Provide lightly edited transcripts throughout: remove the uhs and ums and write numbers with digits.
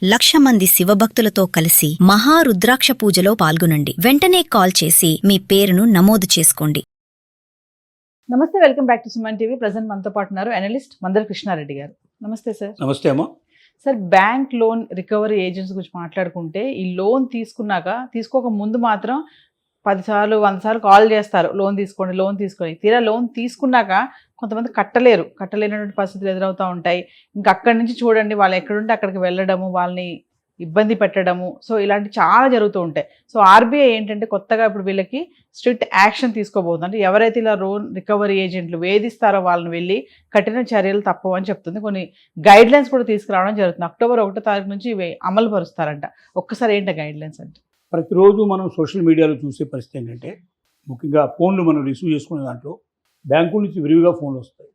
1,00,000 మంది శివభక్తులతో కలిసి మహారుద్రాక్ష పూజలో పాల్గొనండి. వెంటనే కాల్ చేసి మీ పేరును నమోదు చేసుకోండి. నమస్తే, welcome back to Suman TV. Present మనతో పాటు ఉన్నారు అనలిస్ట్ మందర కృష్ణారెడ్డి గారు. నమస్తే సార్. నమస్తే అమ్మా. Sir, bank loan recovery agents గురించి మాట్లాడుకుంటే, ఈ లోన్ తీసుకోక ముందు మాత్రం 10 సార్లు 100 సార్లు కాల్ చేస్తారు, లోన్ తీసుకోండి. తీరా లోన్ తీసుకున్నాక కొంతమంది కట్టలేనటువంటి పరిస్థితులు ఎదురవుతూ ఉంటాయి. ఇంకా అక్కడి నుంచి చూడండి, వాళ్ళు ఎక్కడుంటే అక్కడికి వెళ్ళడము, వాళ్ళని ఇబ్బంది పెట్టడము, సో ఇలాంటి చాలా జరుగుతూ ఉంటాయి. సో ఆర్బీఐ ఏంటంటే కొత్తగా ఇప్పుడు వీళ్ళకి స్ట్రిక్ట్ యాక్షన్ తీసుకోబోతుంది. అంటే ఎవరైతే ఇలా లోన్ రికవరీ ఏజెంట్లు వేధిస్తారో వాళ్ళని వెళ్ళి కఠిన చర్యలు తప్పవని చెప్తుంది. కొన్ని గైడ్ లైన్స్ కూడా తీసుకురావడం జరుగుతుంది. అక్టోబర్ 1వ తారీఖు నుంచి ఇవి అమలు పరుస్తారంట. ఒక్కసారి ఏంటి గైడ్ లైన్స్ అంటే? ప్రతిరోజు మనం సోషల్ మీడియాలో చూసే పరిస్థితి ఏంటంటే, ముఖ్యంగా ఫోన్లు మనం రిసీవ్ చేసుకునే దాంట్లో బ్యాంకుల నుంచి విరివిగా ఫోన్లు వస్తాయి.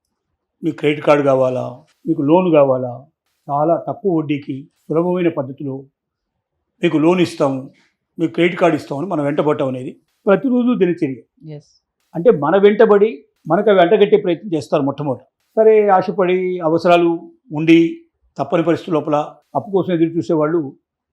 మీకు క్రెడిట్ కార్డు కావాలా, మీకు లోన్ కావాలా, చాలా తక్కువ వడ్డీకి సులభమైన పద్ధతిలో మీకు లోన్ ఇస్తాము, మీకు క్రెడిట్ కార్డు ఇస్తామని మనం వెంటబడటం అనేది ప్రతిరోజు దినచర్య. అంటే మన వెంటబడి మనకు వెంటగట్టే ప్రయత్నం చేస్తారు మొట్టమొదటి. సరే, ఆశపడి అవసరాలు ఉండి తప్పని పరిస్థితి లోపల అప్పు కోసం ఎదురు చూసేవాళ్ళు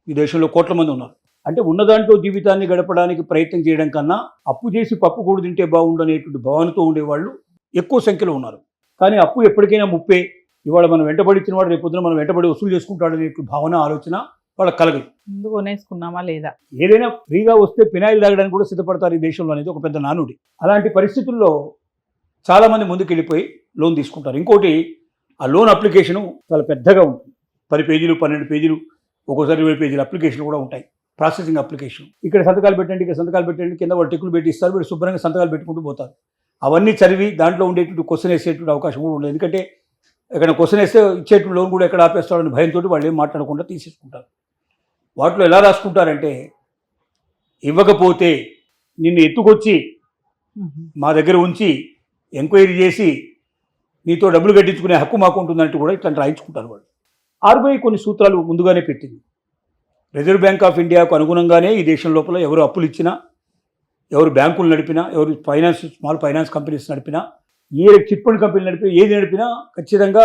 ఈ దేశంలో కోట్ల మంది ఉన్నారు. అంటే ఉన్నదాంట్లో జీవితాన్ని గడపడానికి ప్రయత్నం చేయడం కన్నా అప్పు చేసి పప్పు కూడు తింటే బాగుండు అనేటువంటి భావనతో ఉండేవాళ్ళు ఎక్కువ సంఖ్యలో ఉన్నారు. కానీ అప్పు ఎప్పటికైనా ముప్పే. ఇవాళ మనం వెంటబడిచ్చిన వాడు రేపొద్దున మనం వెంటబడి వసూలు చేసుకుంటాడు అనేటువంటి భావన, ఆలోచన వాళ్ళకి కలగదు. ముందు కొనేసుకున్నామా లేదా, ఏదైనా ఫ్రీగా వస్తే పినాయిల్ తాగడానికి కూడా సిద్ధపడతారు ఈ దేశంలో అనేది ఒక పెద్ద నానుడి. అలాంటి పరిస్థితుల్లో చాలామంది ముందుకు వెళ్ళిపోయి లోన్ తీసుకుంటారు. ఇంకోటి, ఆ లోన్ అప్లికేషను చాలా పెద్దగా ఉంటుంది. 10 పేజీలు 12 పేజీలు, ఒక్కోసారి 20 పేజీల అప్లికేషన్లు కూడా ఉంటాయి. Processing application. ఇక్కడ సంతకాలు పెట్టండి, ఇక్కడ సంతకాలు పెట్టండి, కింద వాళ్ళు టిక్కులు పెట్టి ఇస్తారు. వీళ్ళు శుభ్రంగా సంతకాలు పెట్టుకుంటూ పోతారు. అవన్నీ చదివి దాంట్లో ఉండేటువంటి క్వశ్చన్ వేసేటువంటి అవకాశం కూడా ఉండదు. ఎందుకంటే ఎక్కడ క్వశ్చన్ వేస్తే ఇచ్చేటువంటి లోన్ కూడా ఎక్కడ ఆపేస్తాడని భయంతో వాళ్ళు ఏం మాట్లాడకుండా తీసేసుకుంటారు. వాటిలో ఎలా రాసుకుంటారంటే, ఇవ్వకపోతే నిన్ను ఎత్తుకొచ్చి మా దగ్గర ఉంచి ఎంక్వైరీ చేసి నీతో డబ్బులు కట్టించుకునే హక్కు మాకు ఉంటుందంటూ కూడా ఇట్లా రాయించుకుంటారు వాళ్ళు. ఆర్బీఐ కొన్ని సూత్రాలు ముందుగానే పెట్టింది. రిజర్వ్ బ్యాంక్ ఆఫ్ ఇండియాకు అనుగుణంగానే ఈ దేశం లోపల ఎవరు అప్పులు ఇచ్చినా, ఎవరు బ్యాంకులు నడిపినా, ఎవరు స్మాల్ ఫైనాన్స్ కంపెనీస్ నడిపినా, ఏ చిట్ ఫండ్ కంపెనీలు నడిపినా, ఏది నడిపినా ఖచ్చితంగా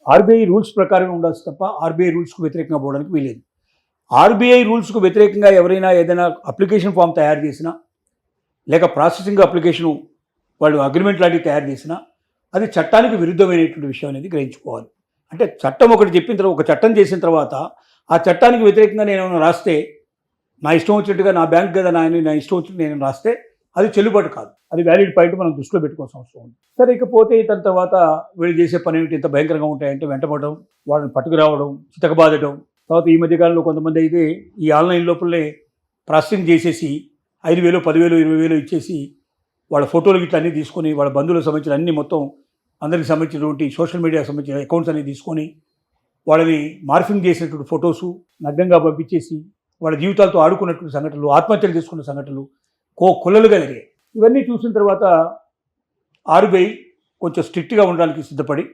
ఆర్బీఐ రూల్స్ ప్రకారం ఉండాల్సి తప్ప ఆర్బీఐ రూల్స్కు వ్యతిరేకంగా పోవడానికి వీలేదు. ఆర్బీఐ రూల్స్కు వ్యతిరేకంగా ఎవరైనా ఏదైనా అప్లికేషన్ ఫామ్ తయారు చేసినా, లేక ప్రాసెసింగ్ అప్లికేషను వాళ్ళు అగ్రిమెంట్ లాంటివి తయారు చేసినా, అది చట్టానికి విరుద్ధమైనటువంటి విషయం అనేది గ్రహించుకోవాలి. అంటే చట్టం ఒకటి చెప్పిన తర్వాత, ఒక చట్టం చేసిన తర్వాత ఆ చట్టానికి వ్యతిరేకంగా నేను రాస్తే, నా ఇష్టం వచ్చినట్టుగా నా బ్యాంక్ కదా నా ఇష్టం వచ్చినట్టు నేను రాస్తే అది చెల్లుబాటు కాదు. అది వ్యాలిడ్ పాయింట్ మనం దృష్టిలో పెట్టుకోవాల్సిన అవసరం ఉంది. సరే, ఇకపోతే దాని తర్వాత వీళ్ళు చేసే పని ఏమిటి, ఎంత భయంకరంగా ఉంటాయంటే వెంటపడడం, వాళ్ళని పట్టుకురావడం, చితకబాదడం. తర్వాత ఈ మధ్యకాలంలో కొంతమంది అయితే ఈ ఆన్లైన్ లోపలే ప్రాసెసింగ్ చేసేసి 5,000, 10,000, 20,000 ఇచ్చేసి వాళ్ళ ఫోటోలు ఇట్లా అన్నీ తీసుకొని, వాళ్ళ బంధువులకు సంబంధించిన అన్ని మొత్తం అందరికి సంబంధించినటువంటి సోషల్ మీడియాకి సంబంధించిన అకౌంట్స్ అన్ని తీసుకొని వాళ్ళని మార్ఫింగ్ చేసినటువంటి ఫొటోసు నగ్నంగా పంపించేసి వాళ్ళ జీవితాలతో ఆడుకున్నటువంటి సంఘటనలు, ఆత్మహత్యలు చేసుకున్న సంఘటనలు కొల్లలుగా జరిగాయి. ఇవన్నీ చూసిన తర్వాత ఆర్బీఐ కొంచెం స్ట్రిక్ట్గా ఉండడానికి సిద్ధపడి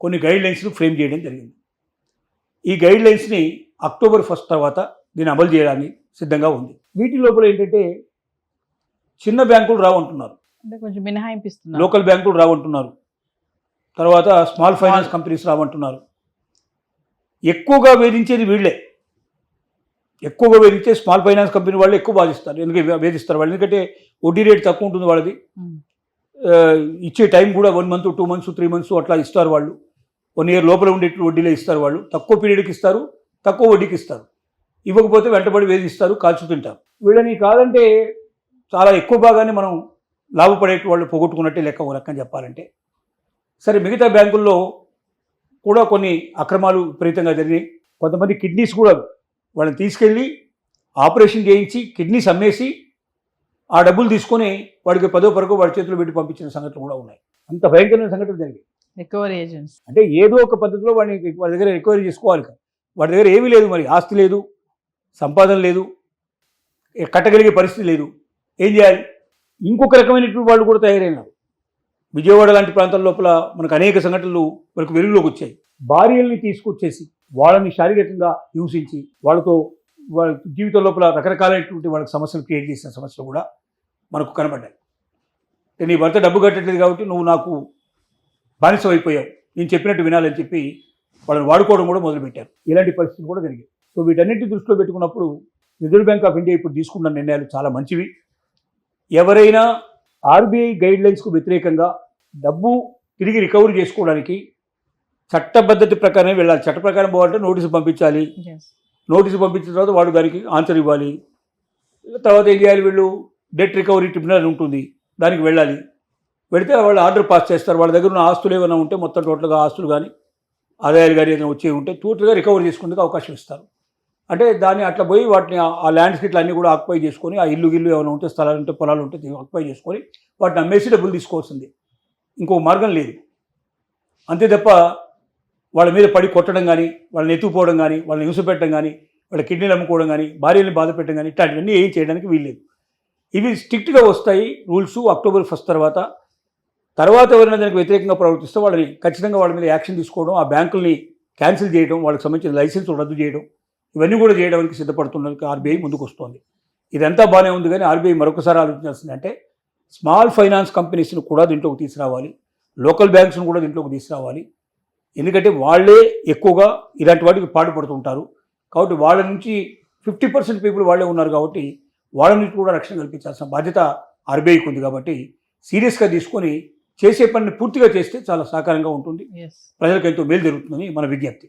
కొన్ని గైడ్ లైన్స్ను ఫ్రేమ్ చేయడం జరిగింది. ఈ గైడ్ లైన్స్ని అక్టోబర్ 1 తర్వాత దీన్ని అమలు చేయడానికి సిద్ధంగా ఉంది. వీటి లోపల ఏంటంటే, చిన్న బ్యాంకులు రావంటున్నారు, అంటే కొంచెం మినహాయింపిస్తున్నారు. లోకల్ బ్యాంకులు రావంటున్నారు, తర్వాత స్మాల్ ఫైనాన్స్ కంపెనీస్ రావంటున్నారు. ఎక్కువగా వేధించేది వీళ్ళే. ఎక్కువగా వేధించే స్మాల్ ఫైనాన్స్ కంపెనీ వాళ్ళు ఎక్కువ బాధిస్తారు. ఎందుకంటే వేధిస్తారు వాళ్ళు, ఎందుకంటే వడ్డీ రేట్ తక్కువ ఉంటుంది వాళ్ళది. ఇచ్చే టైం కూడా 1 month, 2 months, 3 months అట్లా ఇస్తారు వాళ్ళు. 1 year లోపల ఉండేటువంటి వడ్డీలో ఇస్తారు వాళ్ళు. తక్కువ పీరియడ్కి ఇస్తారు, తక్కువ వడ్డీకి ఇస్తారు. ఇవ్వకపోతే వెంటబడి వేధిస్తారు, కాల్చు తింటారు. వీళ్ళని కాదంటే చాలా ఎక్కువ భాగాన్ని మనం లాభపడే వాళ్ళు పోగొట్టుకున్నట్టే లెక్క, ఒక రకంగా చెప్పాలంటే. సరే, మిగతా బ్యాంకుల్లో కూడా కొన్ని అక్రమాలు విపరీతంగా జరిగినాయి. కొంతమంది కిడ్నీస్ కూడా వాళ్ళని తీసుకెళ్ళి ఆపరేషన్ చేయించి కిడ్నీస్ అమ్మేసి ఆ డబ్బులు తీసుకొని వాడికి 10వ పరకు వాడి చేతిలో పెట్టి పంపించిన సంఘటనలు కూడా ఉన్నాయి. అంత భయంకరమైన సంఘటనలు జరిగాయి. రికవరీ ఏజెంట్స్ అంటే ఏదో ఒక పద్ధతిలో వాడి దగ్గర రికవరీ చేసుకోవాలి. వాడి దగ్గర ఏమీ లేదు, మరి ఆస్తి లేదు, సంపాదన లేదు, కట్టగలిగే పరిస్థితి లేదు, ఏం చేయాలి? ఇంకొక రకమైనటువంటి వాళ్ళు కూడా తయారైనారు. విజయవాడ లాంటి ప్రాంతాల లోపల మనకు అనేక సంఘటనలు మనకు వెలుగులోకి వచ్చాయి. భార్యల్ని తీసుకొచ్చేసి వాళ్ళని శారీరకంగా హింసించి వాళ్ళతో వాళ్ళ జీవితం లోపల రకరకాలైనటువంటి వాళ్ళకి సమస్యలు క్రియేట్ చేసిన సమస్యలు కూడా మనకు కనబడ్డాయి. నీ భర్త డబ్బు కట్టట్లేదు కాబట్టి నువ్వు నాకు బానిసం అయిపోయావు, నేను చెప్పినట్టు వినాలని చెప్పి వాళ్ళని వాడుకోవడం కూడా మొదలుపెట్టారు. ఇలాంటి పరిస్థితులు కూడా జరిగాయి. సో వీటన్నిటి దృష్టిలో పెట్టుకున్నప్పుడు రిజర్వ్ బ్యాంక్ ఆఫ్ ఇండియా ఇప్పుడు తీసుకున్న నిర్ణయాలు చాలా మంచివి. ఎవరైనా ఆర్బీఐ గైడ్లైన్స్కు వ్యతిరేకంగా డబ్బు తిరిగి రికవరీ చేసుకోవడానికి చట్టబద్ధతి ప్రకారమే వెళ్ళాలి. చట్ట ప్రకారం పోవాలంటే నోటీసు పంపించాలి. నోటీసు పంపించిన తర్వాత వాడు దానికి ఆన్సర్ ఇవ్వాలి. తర్వాత ఏం చేయాలి, వీళ్ళు డెట్ రికవరీ ట్రిబ్యునల్ ఉంటుంది, దానికి వెళ్ళాలి. వెళితే వాళ్ళు ఆర్డర్ పాస్ చేస్తారు. వాళ్ళ దగ్గర ఉన్న ఆస్తులు ఏమైనా ఉంటే మొత్తం టోటల్గా ఆస్తులు కానీ ఆదాయాలు కానీ ఏదైనా వచ్చే ఉంటే టోటల్గా రికవరీ చేసుకునేందుకు అవకాశం ఇస్తారు. అంటే దాన్ని అట్లా పోయి వాటిని ఆ ల్యాండ్స్కి ఇట్లా అన్నీ కూడా ఆక్యుపై చేసుకొని, ఆ ఇల్లు ఏమైనా ఉంటే స్థలాలు ఉంటే పొలాలు ఉంటే ఆక్యుపై చేసుకొని వాటిని అమ్మేసి డబ్బులు తీసుకోవాల్సింది. ఇంకో మార్గం లేదు. అంతే తప్ప వాళ్ళ మీద పడి కొట్టడం కానీ, వాళ్ళని ఎత్తుకుపోవడం కానీ, వాళ్ళని హింస పెట్టడం కానీ, వాళ్ళ కిడ్నీలు అమ్ముకోవడం కానీ, భార్యని బాధ పెట్టడం కానీ ఇట్లాంటివన్నీ ఏం చేయడానికి వీల్లేదు. ఇవి స్ట్రిక్ట్గా వస్తాయి రూల్స్ అక్టోబర్ 1 తర్వాత ఎవరైనా దానికి వ్యతిరేకంగా ప్రవర్తిస్తే వాళ్ళని ఖచ్చితంగా వాళ్ళ మీద యాక్షన్ తీసుకోవడం, ఆ బ్యాంకుల్ని క్యాన్సిల్ చేయడం, వాళ్ళకి సంబంధించిన లైసెన్స్ రద్దు చేయడం, ఇవన్నీ కూడా చేయడానికి సిద్ధపడుతున్నందుకు ఆర్బీఐ ముందుకు వస్తుంది. ఇదంతా బాగానే ఉంది, కానీ ఆర్బీఐ మరొకసారి ఆలోచించాల్సింది అంటే స్మాల్ ఫైనాన్స్ కంపెనీస్ని కూడా దీంట్లోకి తీసుకురావాలి, లోకల్ బ్యాంక్స్ను కూడా దీంట్లోకి తీసుకురావాలి. ఎందుకంటే వాళ్ళే ఎక్కువగా ఇలాంటి వాటికి పాటుపడుతుంటారు. కాబట్టి వాళ్ళ నుంచి 50% పీపుల్ వాళ్ళే ఉన్నారు. కాబట్టి వాళ్ళ నుంచి కూడా రక్షణ కల్పించాల్సిన బాధ్యత ఆర్బీఐకి ఉంది. కాబట్టి సీరియస్గా తీసుకొని చేసే పనిని పూర్తిగా చేస్తే చాలా సహకారంగా ఉంటుంది, ప్రజలకు ఎంతో మేలు జరుగుతుందని మన విజ్ఞప్తి.